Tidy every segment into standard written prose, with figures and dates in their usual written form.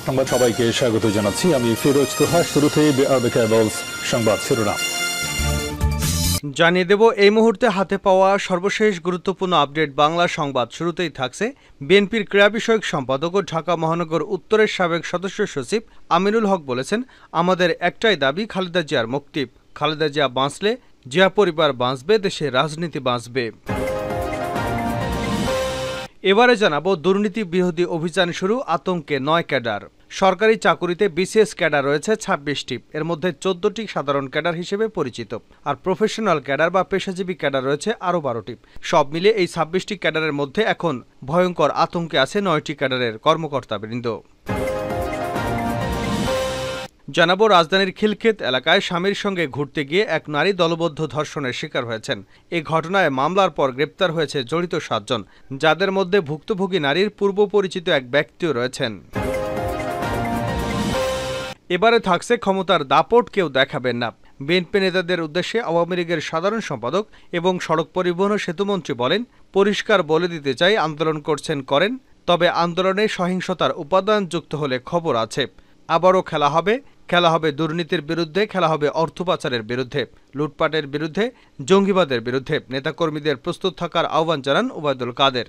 সংবাদ সবাইকে স্বাগত জানাচ্ছি আমি ফিরোজ তোহা। শুরুতেই সংবাদ শিরোনাম জানিয়ে দেব এই মুহূর্তে হাতে পাওয়া সর্বশেষ গুরুত্বপূর্ণ আপডেট বাংলা সংবাদ। শুরুতেই থাকছে বিএনপির ক্রীড়া বিষয়ক সম্পাদক ও ঢাকা মহানগর উত্তরের সাবেক সদস্য সচিব আমিনুল হক বলেছেন, আমাদের একটাই দাবি খালেদা জিয়ার মুক্তি। খালেদা জিয়া বাঁচলে জিয়া পরিবার বাঁচবে, দেশের রাজনীতি বাঁচবে। এবারে জানাবো দুর্নীতি বিরোধী অভিযান শুরু, আতঙ্কে ৯ ক্যাডার। সরকারি চাকুরিতে বিসিএস ক্যাডার রয়েছে ২৬টি, এর মধ্যে ১৪টি সাধারণ ক্যাডার হিসেবে পরিচিত, আর প্রফেশনাল ক্যাডার বা পেশাজীবী ক্যাডার রয়েছে আরও ১২টি। সব মিলে এই ২৬টি ক্যাডারের মধ্যে এখন ভয়ঙ্কর আতঙ্কে আছে ৯টি ক্যাডারের কর্মকর্তাবৃন্দ। জানাবো রাজধানীর খিলক্ষেত এলাকায় স্বামীর সঙ্গে ঘুরতে গিয়ে এক নারী দলবদ্ধ ধর্ষণের শিকার হয়েছেন। এই ঘটনায় মামলার পর গ্রেপ্তার হয়েছে জড়িত ৭ জন, যাদের মধ্যে ভুক্তভোগী নারীর পূর্ব পরিচিত এক ব্যক্তিও রয়েছেন। এবারে থাকছে ক্ষমতার দাপট কেউ দেখাবেন না। বিএনপি নেতাদের উদ্দেশ্যে আওয়ামী লীগের সাধারণ সম্পাদক এবং সড়ক পরিবহন ও সেতুমন্ত্রী বলেন, পরিষ্কার বলে দিতে চাই, আন্দোলন করছেন করেন, তবে আন্দোলনে সহিংসতার উপাদান যুক্ত হলে খবর আছে। আবারও খেলা হবে দুর্নীতির বিরুদ্ধে, খেলা হবে অর্থ পাচারের বিরুদ্ধে, লুটপাটের বিরুদ্ধে, জঙ্গিবাদের বিরুদ্ধে। নেতাকর্মীদের প্রস্তুত থাকার আহ্বান জানান ওবায়দুল কাদের।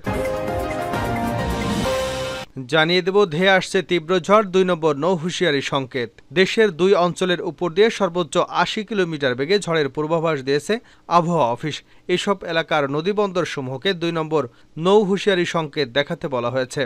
জানিয়ে দেব ধেয়ে আসছে তীব্র ঝড়, ২ নম্বর নৌ হুঁশিয়ারি সংকেত। দেশের ২ অঞ্চলের উপর দিয়ে সর্বোচ্চ ৮০ কিলোমিটার বেগে ঝড়ের পূর্বাভাস দিয়েছে আবহাওয়া অফিস। এসব এলাকার নদীবন্দর সমূহকে ২ নম্বর নৌ হুঁশিয়ারি সংকেত দেখাতে বলা হয়েছে।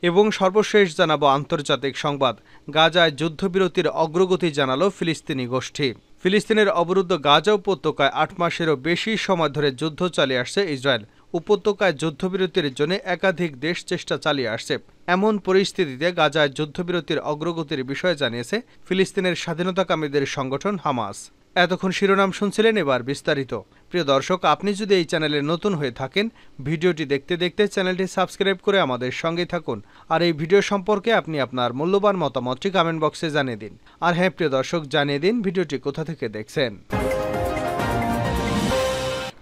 এবং সর্বশেষ জানাবো আন্তর্জাতিক সংবাদ। গাজায় যুদ্ধবিরতির অগ্রগতি জানালো ফিলিস্তিনি গোষ্ঠী। ফিলিস্তিনের অবরুদ্ধ গাজা উপত্যকায় ৮ মাসেরও বেশি সময় ধরে যুদ্ধ চালিয়ে আসছে ইসরায়েল। উপত্যকায় যুদ্ধবিরতির জন্য একাধিক দেশ চেষ্টা চালিয়ে আসছে। এমন পরিস্থিতিতে গাজায় যুদ্ধবিরতির অগ্রগতির বিষয়ে জানিয়েছে ফিলিস্তিনের স্বাধীনতাকামীদের সংগঠন হামাস। এতক্ষণ শিরোনাম শুনছিলেন, এবার বিস্তারিত। প্রিয় দর্শক, আপনি যদি এই চ্যানেলে নতুন হয়ে থাকেন, ভিডিওটি দেখতে দেখতে চ্যানেলটি সাবস্ক্রাইব করে আমাদের সঙ্গে থাকুন। আর এই ভিডিও সম্পর্কে আপনি আপনার মূল্যবান মতামতটি কমেন্ট বক্সে জানিয়ে দিন। আর হ্যাঁ প্রিয় দর্শক, জানিয়ে দিন ভিডিওটি কোথা থেকে দেখছেন।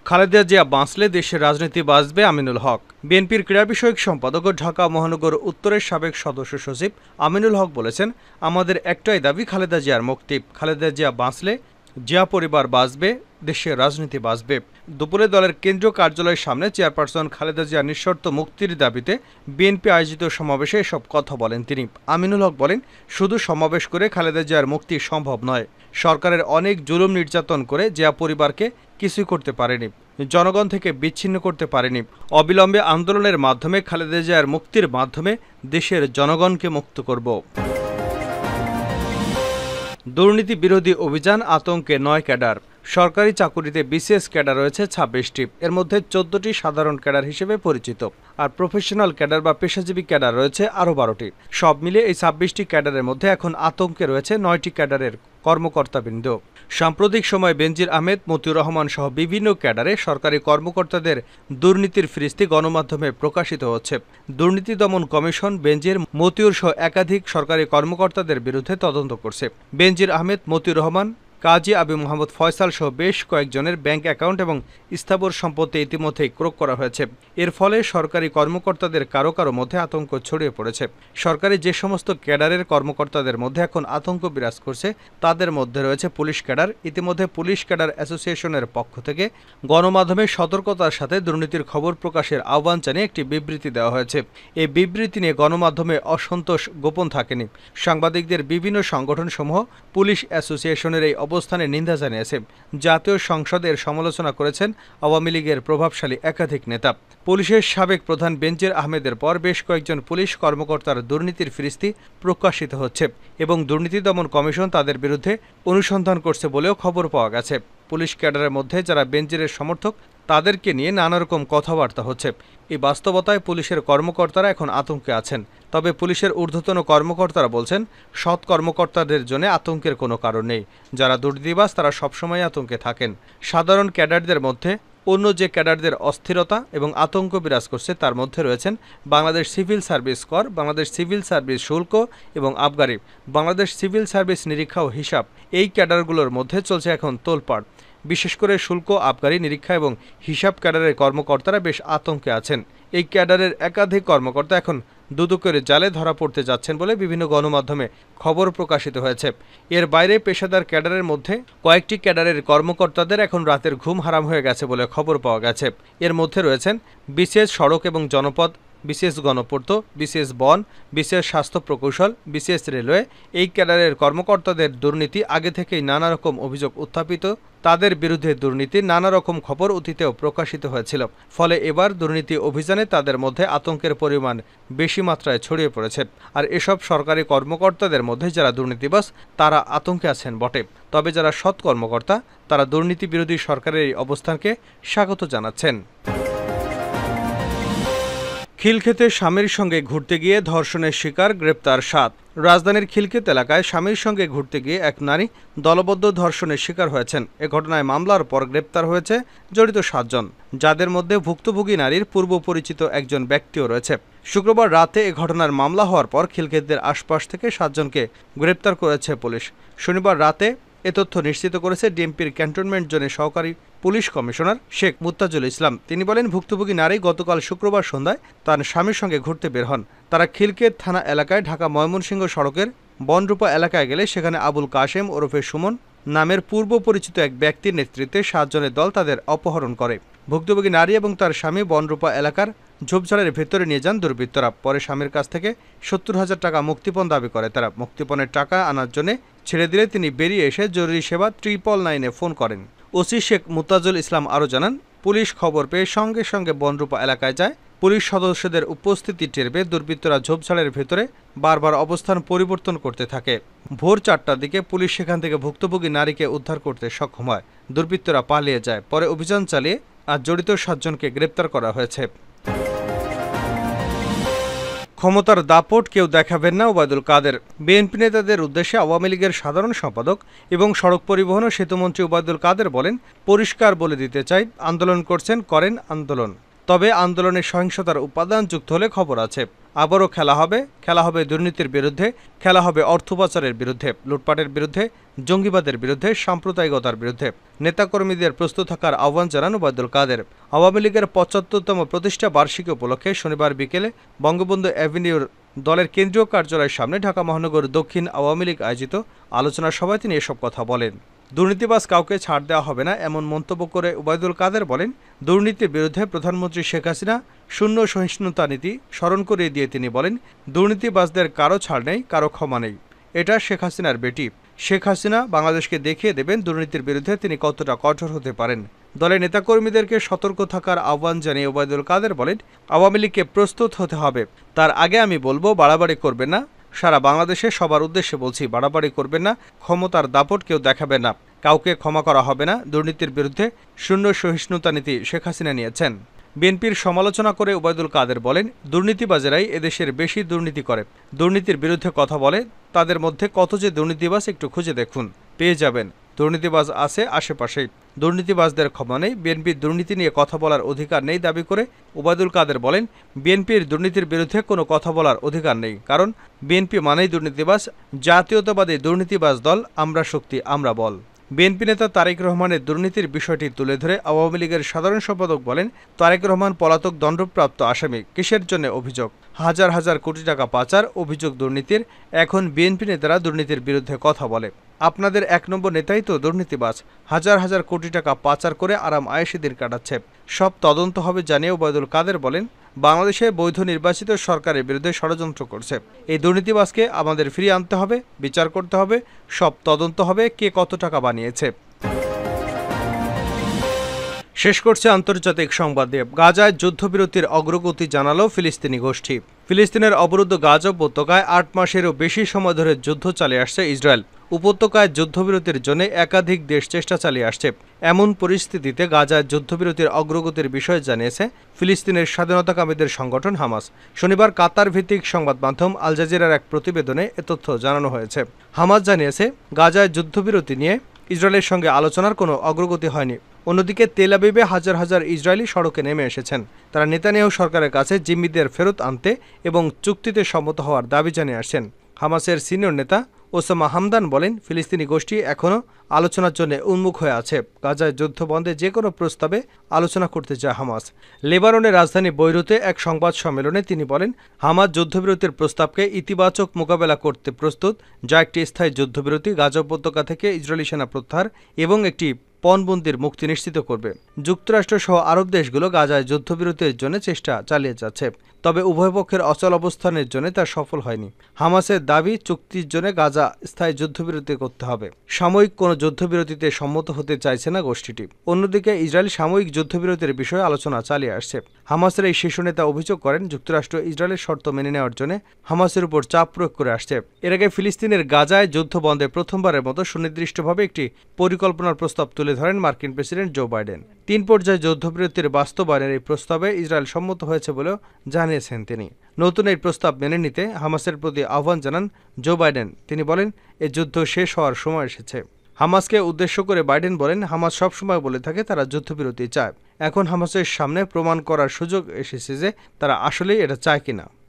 খালেদা জিয়া বাঁচলে দেশের রাজনীতি বাঁচবে, আমিনুল হক। বিএনপির ক্রীড়া বিষয়ক সম্পাদক ও ঢাকা মহানগর উত্তরের সাবেক সদস্য সচিব আমিনুল হক বলেছেন, আমাদের একটাই দাবি খালেদা জিয়ার মুক্তি। খালেদা জিয়া বাঁচলে জিয়া পরিবার বাঁচবে, দেশের রাজনীতি বাঁচবে। দুপুরে দলের কেন্দ্রীয় কার্যালয়ের সামনে চেয়ারপারসন খালেদা জিয়ার নিঃশর্ত মুক্তির দাবিতে বিএনপি আয়োজিত সমাবেশে এসব কথা বলেন তিনি। আমিনুল হক বলেন, শুধু সমাবেশ করে খালেদা জিয়ার মুক্তি সম্ভব নয়। সরকারের অনেক জুলুম নির্যাতন করে জিয়া পরিবারকে কিছুই করতে পারেনি, জনগণ থেকে বিচ্ছিন্ন করতে পারেনি। অবিলম্বে আন্দোলনের মাধ্যমে খালেদা জিয়ার মুক্তির মাধ্যমে দেশের জনগণকে মুক্ত করব। দুর্নীতি বিরোধী অভিযান, আতঙ্কে ৯ ক্যাডার। সরকারি চাকুরিতে বিসিএস ক্যাডার রয়েছে ২৬টি, এর মধ্যে ১৪টি সাধারণ ক্যাডার হিসেবে পরিচিত, আর প্রফেশনাল ক্যাডার বা পেশাজীবী ক্যাডার রয়েছে আরও ১২টি। সব মিলে এই ২৬টি ক্যাডারের মধ্যে এখন আতঙ্কে রয়েছে ৯টি ক্যাডারের কর্মকর্তাবৃন্দ। সাম্প্রতিক সময় বেনজির আহমেদ, মতিউর রহমান সহ বিভিন্ন ক্যাডারে সরকারি কর্মকর্তাদের দুর্নীতির ফিরিস্তি গণমাধ্যমে প্রকাশিত হচ্ছে। দুর্নীতি দমন কমিশন বেনজির, মতিউর সহ একাধিক সরকারি কর্মকর্তাদের বিরুদ্ধে তদন্ত করছে। বেনজির আহমেদ, মতিউর রহমান, কাজী আবু মোহাম্মদ ফয়সাল সহ বেশ কয়েকজনের ব্যাংক অ্যাকাউন্ট এবং স্থাবর সম্পত্তি ইতিমধ্যেই ক্রোক করা হয়েছে। এর ফলে সরকারি কর্মকর্তাদের কারো কারো মধ্যে আতঙ্ক ছড়িয়ে পড়েছে। সরকারি যে সমস্ত ক্যাডারের কর্মকর্তাদের মধ্যে এখন আতঙ্ক বিরাজ করছে, তাদের মধ্যে রয়েছে পুলিশ ক্যাডার। ইতিমধ্যে পুলিশ ক্যাডার অ্যাসোসিয়েশনের পক্ষ থেকে গণমাধ্যমে সতর্কতার সাথে দুর্নীতির খবর প্রকাশের আহ্বান জানিয়ে একটি বিবৃতি দেওয়া হয়েছে। এই বিবৃতি নিয়ে গণমাধ্যমে অসন্তোষ গোপন থাকেনি। সাংবাদিকদের বিভিন্ন সংগঠনসমূহ পুলিশ অ্যাসোসিয়েশনের এই অবস্থানে নিন্দা জানিয়েছে। জাতীয় সংসদের সমালোচনা করেছেন আওয়ামী লীগের প্রভাবশালী একাধিক নেতা। পুলিশের সাবেক প্রধান বেনজির আহমেদের পর বেশ কয়েকজন পুলিশ কর্মকর্তার দুর্নীতির ফিরিস্তি প্রকাশিত হচ্ছে এবং দুর্নীতি দমন কমিশন তাদের বিরুদ্ধে অনুসন্ধান করছে বলেও খবর পাওয়া গেছে। পুলিশ ক্যাডারের মধ্যে যারা বেনজিরের সমর্থক, তাদেরকে নিয়ে নানা রকম কথাবার্তা হচ্ছে। এই বাস্তবতায় পুলিশের কর্মকর্তারা এখন আতঙ্কে আছেন। তবে পুলিশের ঊর্ধ্বতন কর্মকর্তারা বলছেন, সৎ কর্মকর্তাদের জন্য আতঙ্কের কোনো কারণ নেই। যারা দুর্নীতিবাজ তারা সবসময় আতঙ্কে থাকেন। সাধারণ ক্যাডারদের মধ্যে অন্য যে ক্যাডারদের অস্থিরতা এবং আতঙ্ক বিরাজ করছে তার মধ্যে রয়েছেন বাংলাদেশ সিভিল সার্ভিস কর, বাংলাদেশ সিভিল সার্ভিস শুল্ক এবং আবগারি, বাংলাদেশ সিভিল সার্ভিস নিরীক্ষা ও হিসাব। এই ক্যাডারগুলোর মধ্যে চলছে এখন তোলপাড়। বিশেষ করে শুল্ক, আবগারি, নিরীক্ষা এবং হিসাব ক্যাডারের কর্মকর্তারা বেশ আতঙ্কে আছেন। এই ক্যাডারের একাধিক কর্মকর্তা এখন দুদকের জালে ধরা পড়তে যাচ্ছেন বলে বিভিন্ন গণমাধ্যমে খবর প্রকাশিত হয়েছে। এর বাইরে পেশাদার ক্যাডারের মধ্যে কয়েকটি ক্যাডারের কর্মকর্তাদের এখন রাতের ঘুম হারাম হয়ে গেছে বলে খবর পাওয়া গেছে। এর মধ্যে রয়েছেন বিসিএস সড়ক এবং জনপথ, বিসিএস গণপূর্ত, বিসিএস বন, বিসিএস স্বাস্থ্য প্রকৌশল, বিসিএস রেলওয়ে। এই ক্যাডারের কর্মকর্তাদের দুর্নীতি আগে থেকেই নানা রকম অভিযোগ উত্থাপিত, তাদের বিরুদ্ধে দুর্নীতির নানা রকম খবর অতীতেও প্রকাশিত হয়েছিল। ফলে এবার দুর্নীতি অভিযানে তাদের মধ্যে আতঙ্কের পরিমাণ বেশি মাত্রায় ছড়িয়ে পড়েছে। আর এসব সরকারি কর্মকর্তাদের মধ্যে যারা দুর্নীতিবাজ তারা আতঙ্কে আছেন বটে, তবে যারা সৎ কর্মকর্তা তারা দুর্নীতি বিরোধী সরকারের এই অবস্থানকে স্বাগত জানাচ্ছেন। খিলক্ষেতে স্বামীর সঙ্গে ঘুরতে গিয়ে ধর্ষণের শিকার, গ্রেপ্তার 7। রাজধানীর খিলক্ষেত এলাকায় স্বামীর সঙ্গে ঘুরতে গিয়ে এক নারী দলবদ্ধ ধর্ষণের শিকার হয়েছেন। এ ঘটনায় মামলার পর গ্রেপ্তার হয়েছে জড়িত 7 জন, যাদের মধ্যে ভুক্তভোগী নারীর পূর্ব পরিচিত একজন ব্যক্তিও রয়েছে। শুক্রবার রাতে এ ঘটনার মামলা হওয়ার পর খিলক্ষেতের আশপাশ থেকে 7 জনকে গ্রেপ্তার করেছে পুলিশ। শনিবার রাতে এ তথ্য নিশ্চিত করেছে ডিএমপির ক্যান্টনমেন্ট জোনের সহকারী পুলিশ কমিশনার শেখ মুত্তাজুল ইসলাম। তিনি বলেন, ভুক্তভোগী নারী গতকাল শুক্রবার সন্ধ্যায় তার স্বামীর সঙ্গে ঘুরতে বের হন। তারা খিলক্ষেত থানা এলাকায় ঢাকা ময়মনসিংহ সড়কের বনরূপা এলাকায় গেলে সেখানে আবুল কাশেম ওরফে সুমন নামের পূর্ব পরিচিত এক ব্যক্তির নেতৃত্বে 7 জনের দল তাদের অপহরণ করে। ভুক্তভোগী নারী এবং তার স্বামী বনরূপা এলাকার ঝোপঝাড়ের ভেতরে নিয়ে যান দুর্বৃত্তরা। পরে স্বামীর কাছ থেকে 70,000 টাকা মুক্তিপণ দাবি করে তারা। মুক্তিপণের টাকা আনার জন্য ছেড়ে দিলে তিনি বেরিয়ে এসে জরুরি সেবা 999-এ ফোন করেন। ওসি শেখ মুত্তাজুল ইসলাম আরও জানান, পুলিশ খবর পেয়ে সঙ্গে সঙ্গে বনরূপা এলাকায় যায়। পুলিশ সদস্যদের উপস্থিতি টের পেয়ে দুর্বৃত্তরা ঝোপঝাড়ের ভেতরে বারবার অবস্থান পরিবর্তন করতে থাকে। ভোর 4টার দিকে পুলিশ সেখান থেকে ভুক্তভোগী নারীকে উদ্ধার করতে সক্ষম হয়। দুর্বৃত্তরা পালিয়ে যায়। পরে অভিযান চালিয়ে আর জড়িত 7 জনকে গ্রেপ্তার করা হয়েছে। ক্ষমতার দাপট কেউ দেখাবেন না, ওবায়দুল কাদের। বিএনপি নেতাদের উদ্দেশ্যে আওয়ামী লীগের সাধারণ সম্পাদক এবং সড়ক পরিবহন ও সেতুমন্ত্রী ওবায়দুল কাদের বলেন, পরিষ্কার বলে দিতে চাই, আন্দোলন করছেন, করেন আন্দোলন, তবে আন্দোলনে সহিংসতার উপাদান যুক্ত হলে খবর আছে। আবারও খেলা হবে দুর্নীতির বিরুদ্ধে, খেলা হবে অর্থ পাচারের বিরুদ্ধে, লুটপাটের বিরুদ্ধে, জঙ্গিবাদের বিরুদ্ধে, সাম্প্রদায়িকতার বিরুদ্ধে। নেতাকর্মীদের প্রস্তুত থাকার আহ্বান জানান ওবায়দুল কাদের। আওয়ামী লীগের 75তম প্রতিষ্ঠা বার্ষিকী উপলক্ষে শনিবার বিকেলে বঙ্গবন্ধু অ্যাভিনিউর দলের কেন্দ্রীয় কার্যালয়ের সামনে ঢাকা মহানগর দক্ষিণ আওয়ামী লীগ আয়োজিত আলোচনা সভায় তিনি এসব কথা বলেন। দুর্নীতিবাজ কাউকে ছাড় দেওয়া হবে না, এমন মন্তব্য করে ওবায়দুল কাদের বলেন, দুর্নীতির বিরুদ্ধে প্রধানমন্ত্রী শেখ হাসিনা শূন্য সহিষ্ণুতা নীতি স্মরণ করিয়ে দিয়ে তিনি বলেন, দুর্নীতিবাজদের কারো ছাড় নেই, কারো ক্ষমা নেই। এটা শেখ হাসিনার বেটি। শেখ হাসিনা বাংলাদেশকে দেখিয়ে দেবেন দুর্নীতির বিরুদ্ধে তিনি কতটা কঠোর হতে পারেন। দলের নেতাকর্মীদেরকে সতর্ক থাকার আহ্বান জানিয়ে ওবায়দুল কাদের বলেন, আওয়ামী লীগকে প্রস্তুত হতে হবে। তার আগে আমি বলবো, বাড়াবাড়ি করবেন না। সারা বাংলাদেশে সবার উদ্দেশ্যে বলছি, বাড়াবাড়ি করবেন না, ক্ষমতার দাপট কেউ দেখাবে না, কাউকে ক্ষমা করা হবে না। দুর্নীতির বিরুদ্ধে শূন্য সহিষ্ণুতা নীতি শেখ হাসিনা নিয়েছেন। বিএনপির সমালোচনা করে ওবায়দুল কাদের বলেন, দুর্নীতিবাজেরাই এদেশের বেশি দুর্নীতি করে, দুর্নীতির বিরুদ্ধে কথা বলে। তাদের মধ্যে কত যে দুর্নীতিবাজ একটু খুঁজে দেখুন, পেয়ে যাবেন। দুর্নীতিবাজ আছে আশেপাশেই, দুর্নীতিবাজদের ক্ষমা নেই। বিএনপির দুর্নীতি নিয়ে কথা বলার অধিকার নেই দাবি করে ওবায়দুল কাদের বলেন, বিএনপির দুর্নীতির বিরুদ্ধে কোনো কথা বলার অধিকার নেই, কারণ বিএনপি মানেই দুর্নীতিবাজ, জাতীয়তাবাদী দুর্নীতিবাজ দল, আমরা শক্তি, আমরা বল। বিএনপি নেতা তারেক রহমানের দুর্নীতির বিষয়টি তুলে ধরে আওয়ামী লীগের সাধারণ সম্পাদক বলেন, তারেক রহমান পলাতক দণ্ডপ্রাপ্ত আসামি, কিসের জন্য অভিযোগ? হাজার হাজার কোটি টাকা পাচার, অভিযোগ দুর্নীতির। এখন বিএনপি নেতারা দুর্নীতির বিরুদ্ধে কথা বলে। আপনাদের 1 নম্বর নেতাই তো দুর্নীতিবাজ, হাজার হাজার কোটি টাকা পাচার করে আরাম আয়েশে দিন কাটাচ্ছে। সব তদন্ত হবে জানিয়ে ওবায়দুল কাদের বলেন, বাংলাদেশে বৈধ নির্বাচিত সরকারের বিরুদ্ধে ষড়যন্ত্র করছে। এই দুর্নীতিবাজকে আমাদের ফিরিয়ে আনতে হবে, বিচার করতে হবে, সব তদন্ত হবে, কে কত টাকা বানিয়েছে। শেষ করছে আন্তর্জাতিক সংবাদ দিয়ে। গাজায় যুদ্ধবিরতির অগ্রগতি জানালো ফিলিস্তিনি গোষ্ঠী। ফিলিস্তিনের অবরুদ্ধ গাজা উপত্যকায় 8 মাসেরও বেশি সময় ধরে যুদ্ধ চালিয়ে আসছে ইসরায়েল। উপত্যকায় যুদ্ধবিরতির জন্য একাধিক দেশ চেষ্টা চালিয়ে আসছে। এমন পরিস্থিতিতে গাজায় যুদ্ধবিরতির অগ্রগতির বিষয়ে জানিয়েছে ফিলিস্তিনের স্বাধীনতাকামীদের সংগঠন হামাস। শনিবার কাতার ভিত্তিক সংবাদ মাধ্যম আল জাজিরার এক প্রতিবেদনে এ তথ্য জানানো হয়েছে। হামাস জানিয়েছে, গাজায় যুদ্ধবিরতি নিয়ে ইসরায়েলের সঙ্গে আলোচনার কোনো অগ্রগতি হয়নি। অন্যদিকে তেল আবিবে হাজার হাজার ইসরায়েলি সড়কে নেমে এসেছেন। তারা নেতানিয়াহু সরকারের কাছে জিম্মিদের ফেরত আনতে এবং চুক্তিতে সম্মত হওয়ার দাবি জানিয়ে আসছেন। হামাসের সিনিয়র নেতা ওসামা হামদান বলেন, ফিলিস্তিনি গোষ্ঠী এখনও আলোচনার জন্য উন্মুখ হয়ে আছে। গাজায় যুদ্ধ বন্ধে যে কোনো প্রস্তাবে আলোচনা করতে চায় হামাস। লেবাননের রাজধানী বৈরুতে এক সংবাদ সম্মেলনে তিনি বলেন, হামাস যুদ্ধবিরতির প্রস্তাবকে ইতিবাচক মোকাবেলা করতে প্রস্তুত, যা একটি স্থায়ী যুদ্ধবিরতি, গাজা উপত্যকা থেকে ইসরায়েলি সেনা প্রত্যাহার এবং একটি পণবন্দির মুক্তি নিশ্চিত করবে। যুক্তরাষ্ট্র সহ আরব দেশগুলো গাজায় যুদ্ধবিরতির জন্য চেষ্টা চালিয়ে যাচ্ছে, তবে উভয় পক্ষের অচল অবস্থানের জন্য তা সফল হয়নি। হামাসের দাবি, চুক্তির জন্য গাজা স্থায়ী যুদ্ধবিরতি করতে হবে। সাময়িক কোনো যুদ্ধবিরতিতে সম্মত হতে চাইছে না গোষ্ঠীটি। অন্যদিকে ইসরায়েল সাময়িক যুদ্ধবিরতির বিষয়ে আলোচনা চালিয়ে আসছে। হামাসের এই শীর্ষ নেতা অভিযোগ করেন, যুক্তরাষ্ট্র ইসরায়েলের শর্ত মেনে নেওয়ার জন্য হামাসের উপর চাপ প্রয়োগ করে আসছে। এর আগে ফিলিস্তিনের গাজায় যুদ্ধ বন্ধে প্রথমবারের মতো সুনির্দিষ্টভাবে একটি পরিকল্পনার প্রস্তাব তুলে ধরেন মার্কিন প্রেসিডেন্ট জো বাইডেন। 3 পর্যায়ে যুদ্ধবিরতির বাস্তবায়নের এই প্রস্তাবে ইসরায়েল সম্মত হয়েছে বলেও জানিয়েছেন তিনি। নতুন এই প্রস্তাব মেনে নিতে হামাসের প্রতি আহ্বান জানান জো বাইডেন। তিনি বলেন, এই যুদ্ধ শেষ হওয়ার সময় এসেছে। হামাসকে উদ্দেশ্য করে বাইডেন বলেন, হামাস সবসময় বলে থাকে তারা যুদ্ধবিরতি চায়। এখন হামাসের সামনে প্রমাণ করার সুযোগ এসেছে যে তারা আসলেই এটা চায় কিনা।